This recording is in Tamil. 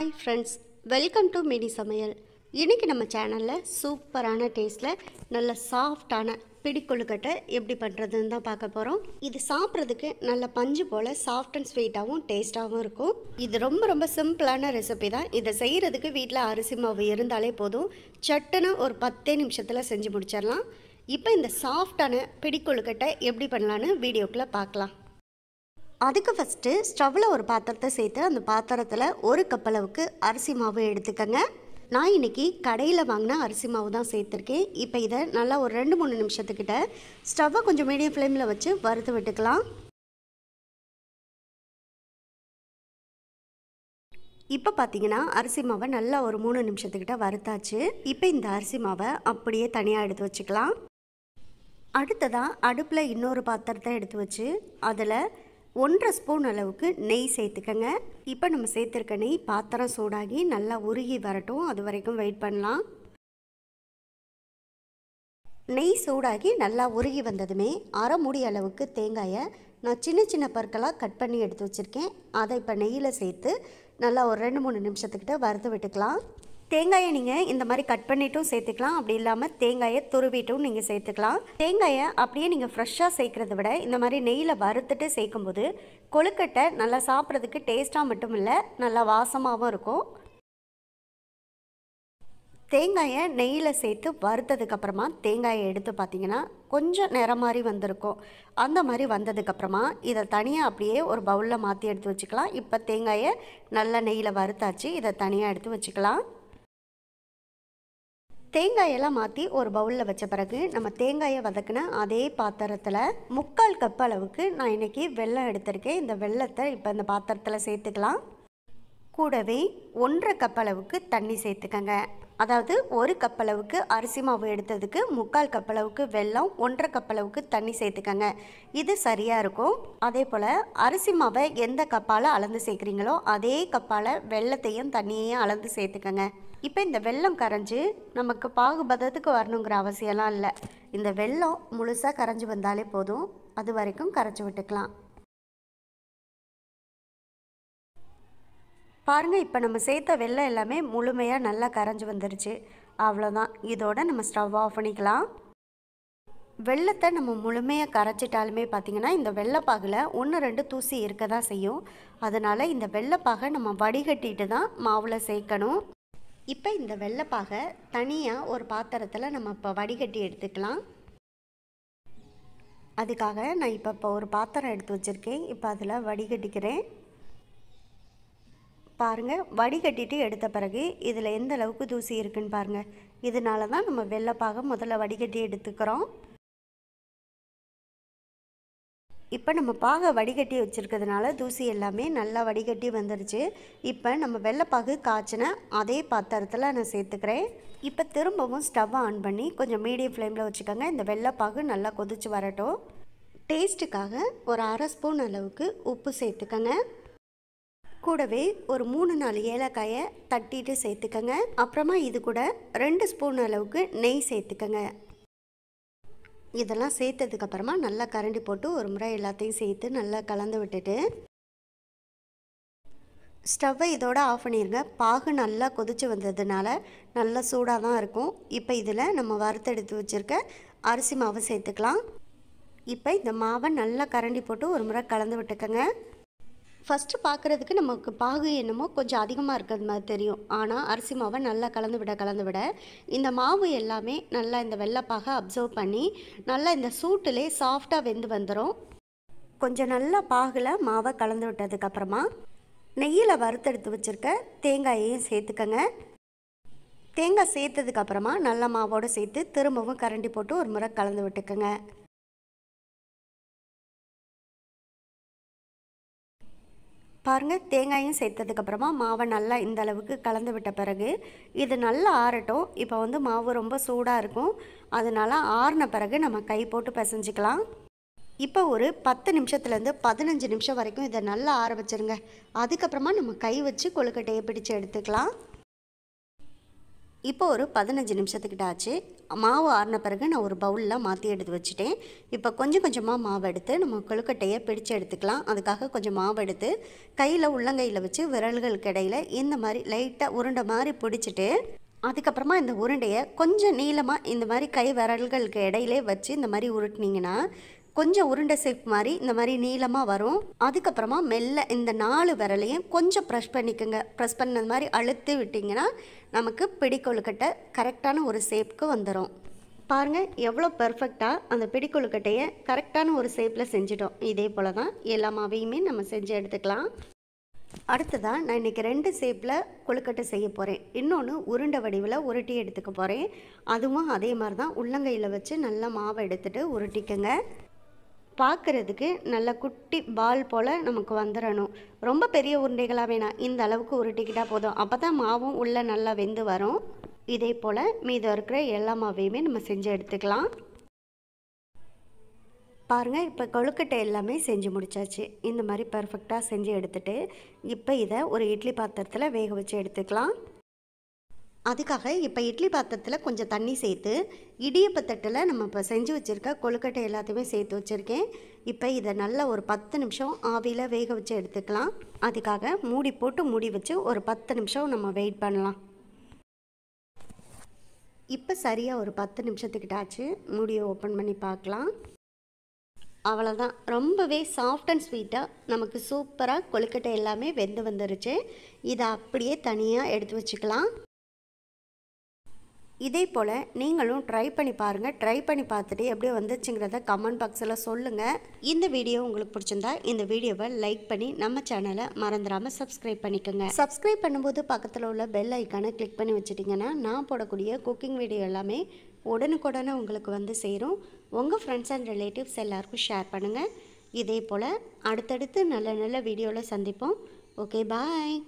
Hi friends, welcome to mini சமையல். இன்றைக்கி நம்ம சேனலில் சூப்பரான டேஸ்ட்டில் நல்ல சாஃப்டான பிடிக்கொழுக்கட்டை எப்படி பண்ணுறதுன்னு தான் பார்க்க போகிறோம். இது சாப்பிட்றதுக்கு நல்ல பஞ்சு போல் சாஃப்ட் அண்ட் ஸ்வீட்டாகவும் டேஸ்ட்டாகவும் இருக்கும். இது ரொம்ப சிம்பிளான ரெசிபி தான். இதை செய்கிறதுக்கு வீட்டில் அரிசி மாவு இருந்தாலே போதும். சட்டுன்னு ஒரு 10 நிமிஷத்தில் செஞ்சு முடிச்சிடலாம். இப்போ இந்த சாஃப்டான பிடிக்கொழுக்கட்டை எப்படி பண்ணலான்னு வீடியோக்குள்ளே பார்க்கலாம். அதுக்கு ஃபஸ்ட்டு ஸ்டவ்வில் ஒரு பாத்திரத்தை சேர்த்து அந்த பாத்திரத்தில் 1 கப் அளவுக்கு அரிசி மாவு எடுத்துக்கங்க. நான் இன்றைக்கி கடையில் வாங்கின அரிசி மாவு தான் சேர்த்துருக்கேன். இப்போ இதை நல்லா ஒரு 2-3 நிமிஷத்துக்கிட்ட ஸ்டவ்வை கொஞ்சம் மீடியம் ஃப்ளேமில் வச்சு வறுத்து விட்டுக்கலாம். இப்போ பார்த்தீங்கன்னா அரிசி மாவை நல்லா ஒரு 3 நிமிஷத்துக்கிட்ட வறுத்தாச்சு. இப்போ இந்த அரிசி மாவை அப்படியே தனியாக எடுத்து வச்சுக்கலாம். அடுத்ததாக அடுப்பில் இன்னொரு பாத்திரத்தை எடுத்து வச்சு அதில் 1.5 ஸ்பூன் அளவுக்கு நெய் சேர்த்துக்கங்க. இப்போ நம்ம சேர்த்துருக்க நெய் பாத்திரம் சூடாகி நல்லா உருகி வரட்டும். அது வரைக்கும் வெயிட் பண்ணலாம். நெய் சூடாகி நல்லா உருகி வந்ததுமே 1/2 மூடி அளவுக்கு தேங்காயை நான் சின்ன பற்களாக கட் பண்ணி எடுத்து வச்சுருக்கேன். அதை இப்போ நெய்யில் சேர்த்து நல்லா ஒரு 2-3 நிமிஷத்துக்கிட்ட வறுத்து விட்டுக்கலாம். தேங்காயை நீங்கள் இந்த மாதிரி கட் பண்ணிட்டும் சேர்த்துக்கலாம். அப்படி இல்லாமல் தேங்காயை துருவிட்டும் நீங்கள் சேர்த்துக்கலாம். தேங்காயை அப்படியே நீங்கள் ஃப்ரெஷ்ஷாக சேர்க்குறத விட இந்த மாதிரி நெய்யில் வறுத்துட்டு சேர்க்கும்போது கொழுக்கட்டை நல்லா சாப்பிட்றதுக்கு டேஸ்ட்டாக மட்டும் இல்லை, நல்லா வாசமாகவும் இருக்கும். தேங்காயை நெய்யில் சேர்த்து வறுத்ததுக்கப்புறமா தேங்காயை எடுத்து பார்த்திங்கன்னா கொஞ்சம் நிறம் மாதிரி வந்திருக்கும். அந்த மாதிரி வந்ததுக்கப்புறமா இதை தனியாக அப்படியே ஒரு பவுலில் மாற்றி எடுத்து வச்சுக்கலாம். இப்போ தேங்காயை நல்லா நெய்யில் வறுத்தாச்சு. இதை தனியாக எடுத்து வச்சுக்கலாம். தேங்காயெல்லாம் மாற்றி ஒரு பவுலில் வச்ச பிறகு நம்ம தேங்காயை வதக்கின அதே பாத்திரத்தில் 3/4 கப் அளவுக்கு நான் இன்றைக்கி வெல்லம் எடுத்திருக்கேன். இந்த வெல்லத்தை இப்போ இந்த பாத்திரத்தில் சேர்த்துக்கலாம். கூடவே 1/2 கப் அளவுக்கு தண்ணி சேர்த்துக்கங்க. அதாவது 1 கப் அளவுக்கு அரிசி மாவு எடுத்ததுக்கு 3/4 கப் அளவுக்கு வெல்லம், 1/2 கப் அளவுக்கு தண்ணி சேர்த்துக்கங்க. இது சரியாக இருக்கும். அதே போல் அரிசி மாவை எந்த கப்பால் அளந்து சேர்க்குறீங்களோ அதே கப்பால் வெல்லத்தையும் தண்ணியையும் அளந்து சேர்த்துக்கங்க. இப்போ இந்த வெல்லம் கரைஞ்சி நமக்கு பாகுபதத்துக்கு வரணுங்கிற அவசியம்லாம் இல்லை. இந்த வெல்லம் முழுசாக கரைஞ்சி வந்தாலே போதும். அது வரைக்கும் கரைச்சி விட்டுக்கலாம். பாருங்கள், இப்போ நம்ம சேர்த்த வெல்லம் எல்லாமே முழுமையாக நல்லா கரைஞ்சி வந்துருச்சு. அவ்வளோதான். இதோட நம்ம ஸ்டவ் ஆஃப் பண்ணிக்கலாம். வெல்லத்தை நம்ம முழுமையாக கரைச்சிட்டாலுமே பார்த்திங்கன்னா இந்த வெள்ளைப்பாகில் 1-2 தூசி இருக்க தான் செய்யும். அதனால் இந்த வெள்ளைப்பாகை நம்ம வடிகட்டிட்டு தான் மாவில் சேர்க்கணும். இப்போ இந்த வெள்ளைப்பாகை தனியாக ஒரு பாத்திரத்தில் நம்ம இப்போ வடிகட்டி எடுத்துக்கலாம். அதுக்காக நான் இப்போ ஒரு பாத்திரம் எடுத்து வச்சுருக்கேன். இப்போ அதில் வடிகட்டிக்கிறேன். பாருங்கள், வடிகட்டிட்டு எடுத்த பிறகு இதில் எந்த அளவுக்கு தூசி இருக்குன்னு பாருங்கள். இதனால தான் நம்ம வெள்ளைப்பாகை முதல்ல வடிகட்டி எடுத்துக்கிறோம். இப்போ நம்ம பாகை வடிகட்டி வச்சுருக்கிறதுனால தூசி எல்லாமே நல்லா வடிகட்டி வந்துருச்சு. இப்போ நம்ம வெள்ளைப்பாகு காய்ச்சின அதே பாத்திரத்தில் நான் சேர்த்துக்கிறேன். இப்போ திரும்பவும் ஸ்டவ்வை ஆன் பண்ணி கொஞ்சம் மீடியம் ஃப்ளேமில் வச்சுக்கோங்க. இந்த வெள்ளைப்பாகு நல்லா கொதிச்சு வரட்டும். டேஸ்ட்டுக்காக ஒரு 1/2 ஸ்பூன் அளவுக்கு உப்பு சேர்த்துக்கங்க. கூடவே ஒரு 3-4 ஏலக்காயை தட்டிட்டு சேர்த்துக்கங்க. அப்புறமா இது கூட 2 ஸ்பூன் அளவுக்கு நெய் சேர்த்துக்கங்க. இதெல்லாம் சேர்த்ததுக்கப்புறமா நல்லா கரண்டி போட்டு ஒரு முறை எல்லாத்தையும் சேர்த்து நல்லா கலந்து விட்டுட்டு ஸ்டவ்வை இதோட ஆஃப் பண்ணிடுங்க. பாகு நல்லா கொதிச்சு வந்ததுனால நல்லா சூடாக தான் இருக்கும். இப்போ இதில் நம்ம வறுத்தெடுத்து வச்சுருக்க அரிசி மாவை சேர்த்துக்கலாம். இப்போ இந்த மாவை நல்லா கரண்டி போட்டு ஒரு முறை கலந்து விட்டுக்கங்க. ஃபஸ்ட்டு பார்க்குறதுக்கு நமக்கு பாகு என்னமோ கொஞ்சம் அதிகமாக இருக்கிறது மாதிரி தெரியும். ஆனால் அரிசி மாவை நல்லா கலந்து விட இந்த மாவு எல்லாமே நல்லா இந்த வெள்ளைப்பாகை அப்சர்வ் பண்ணி நல்லா இந்த சூட்டிலே சாஃப்டாக வெந்து வந்துடும். கொஞ்சம் நல்லா பாகில் மாவை கலந்து விட்டதுக்கப்புறமா நெய்யில் வறுத்தெடுத்து வச்சுருக்க தேங்காயையும் சேர்த்துக்கங்க. தேங்காய் சேர்த்ததுக்கப்புறமா நல்லா மாவோடு சேர்த்து திரும்பவும் கரண்டி போட்டு ஒரு முறை கலந்து விட்டுக்கங்க. பாருங்கள், தேங்காயும் சேர்த்ததுக்கப்புறமா மாவை நல்லா இந்த அளவுக்கு கலந்து விட்ட பிறகு இது நல்லா ஆறட்டும். இப்போ மாவு ரொம்ப சூடாக இருக்கும். அதனால் ஆறின பிறகு நம்ம கை போட்டு பிசைஞ்சிக்கலாம். இப்போ ஒரு 10 நிமிஷத்துலேருந்து 15 நிமிஷம் வரைக்கும் இதை நல்லா ஆற வச்சுருங்க. அதுக்கப்புறமா நம்ம கை வச்சு கொழுக்கட்டையை பிடிச்சு எடுத்துக்கலாம். இப்போ ஒரு 15 நிமிஷத்துக்கிட்ட ஆச்சு. மாவு ஆறின பிறகு நான் ஒரு பவுலில் மாற்றி எடுத்து வச்சுட்டேன். இப்போ கொஞ்சம் கொஞ்சமாக மாவு எடுத்து நம்ம கொழுக்கட்டையை பிடிச்சு எடுத்துக்கலாம். அதுக்காக கொஞ்சம் மாவு எடுத்து கையில் உள்ளங்கையில் வச்சு விரல்களுக்கு இடையில் இந்த மாதிரி லைட்டாக உருண்டை மாதிரி பிடிச்சிட்டு அதுக்கப்புறமா இந்த உருண்டையை கொஞ்சம் நீளமாக இந்த மாதிரி கை விரல்களுக்கு இடையிலே வச்சு இந்த மாதிரி உருட்டினீங்கன்னா கொஞ்சம் உருண்டை ஷேப் மாதிரி இந்த மாதிரி நீளமாக வரும். அதுக்கப்புறமா மெல்ல இந்த 4 விரலையும் கொஞ்சம் ப்ரெஷ் பண்ணிக்கோங்க. ப்ரெஸ் பண்ணது மாதிரி அழுத்தி விட்டிங்கன்னா நமக்கு பிடி கொழுக்கட்டை கரெக்டான ஒரு ஷேப்புக்கு வந்துடும். பாருங்கள் எவ்வளோ பெர்ஃபெக்டாக அந்த பிடி கொழுக்கட்டையை கரெக்டான ஒரு ஷேப்பில் செஞ்சிட்டோம். இதே போல் தான் எல்லா மாவையுமே நம்ம செஞ்சு எடுத்துக்கலாம். அடுத்ததாக நான் இன்றைக்கி 2 ஷேப்பில் கொழுக்கட்டை செய்ய போகிறேன். இன்னொன்று உருண்டை வடிவில் உருட்டி எடுத்துக்க போகிறேன். அதுவும் அதே மாதிரி தான் உள்ளங்கையில் வச்சு நல்லா மாவை எடுத்துகிட்டு உருட்டிக்கங்க. பார்க்குறதுக்கு நல்ல குட்டி பால் போல் நமக்கு வந்துடணும். ரொம்ப பெரிய உருண்டைகளாக வேணாம், இந்த அளவுக்கு உருட்டிக்கிட்டால் போதும். அப்போ தான் மாவும் உள்ளே நல்லா வெந்து வரும். இதே போல் மீதம் இருக்கிற எல்லா மாவையுமே நம்ம செஞ்சு எடுத்துக்கலாம். பாருங்கள் இப்போ கொழுக்கட்டை எல்லாமே செஞ்சு முடிச்சாச்சு. இந்த மாதிரி பர்ஃபெக்டாக செஞ்சு எடுத்துகிட்டு இப்போ இதை ஒரு இட்லி பாத்திரத்தில் வேக வச்சு எடுத்துக்கலாம். அதுக்காக இப்போ இட்லி பாத்திரத்தில் கொஞ்சம் தண்ணி சேர்த்து இடியப்பத்தட்டில் நம்ம இப்போ செஞ்சு வச்சுருக்க கொழுக்கட்டை எல்லாத்தையுமே சேர்த்து வச்சுருக்கேன். இப்போ இதை நல்லா ஒரு 10 நிமிஷம் ஆவியில் வேக வச்சு எடுத்துக்கலாம். அதுக்காக மூடி போட்டு மூடி வச்சு ஒரு 10 நிமிஷம் நம்ம வெயிட் பண்ணலாம். இப்போ சரியாக ஒரு 10 நிமிஷத்துக்கிட்ட ஆச்சு. மூடியை ஓப்பன் பண்ணி பார்க்கலாம். அவ்வளோதான், ரொம்பவே சாஃப்ட் அண்ட் ஸ்வீட்டாக நமக்கு சூப்பராக கொழுக்கட்டை எல்லாமே வெந்து வந்துருச்சு. இதை அப்படியே தனியாக எடுத்து வச்சுக்கலாம். இதே போல் நீங்களும் ட்ரை பண்ணி பாருங்கள். ட்ரை பண்ணி பார்த்துட்டு எப்படி வந்துச்சுங்கிறத கமெண்ட் பாக்ஸில் சொல்லுங்கள். இந்த வீடியோ உங்களுக்கு பிடிச்சிருந்தா இந்த வீடியோவை லைக் பண்ணி நம்ம சேனலை மறந்துடாமல் சப்ஸ்கிரைப் பண்ணிக்கோங்க. சப்ஸ்கிரைப் பண்ணும்போது பக்கத்தில் உள்ள பெல் ஐக்கானை கிளிக் பண்ணி வச்சுட்டிங்கன்னா நான் போடக்கூடிய குக்கிங் வீடியோ எல்லாமே உடனுக்குடனே உங்களுக்கு வந்து சேரும். உங்கள் ஃப்ரெண்ட்ஸ் அண்ட் ரிலேட்டிவ்ஸ் எல்லாருக்கும் ஷேர் பண்ணுங்கள். இதே போல் அடுத்தடுத்து நல்ல நல்ல வீடியோவில் சந்திப்போம். ஓகே, பாய்.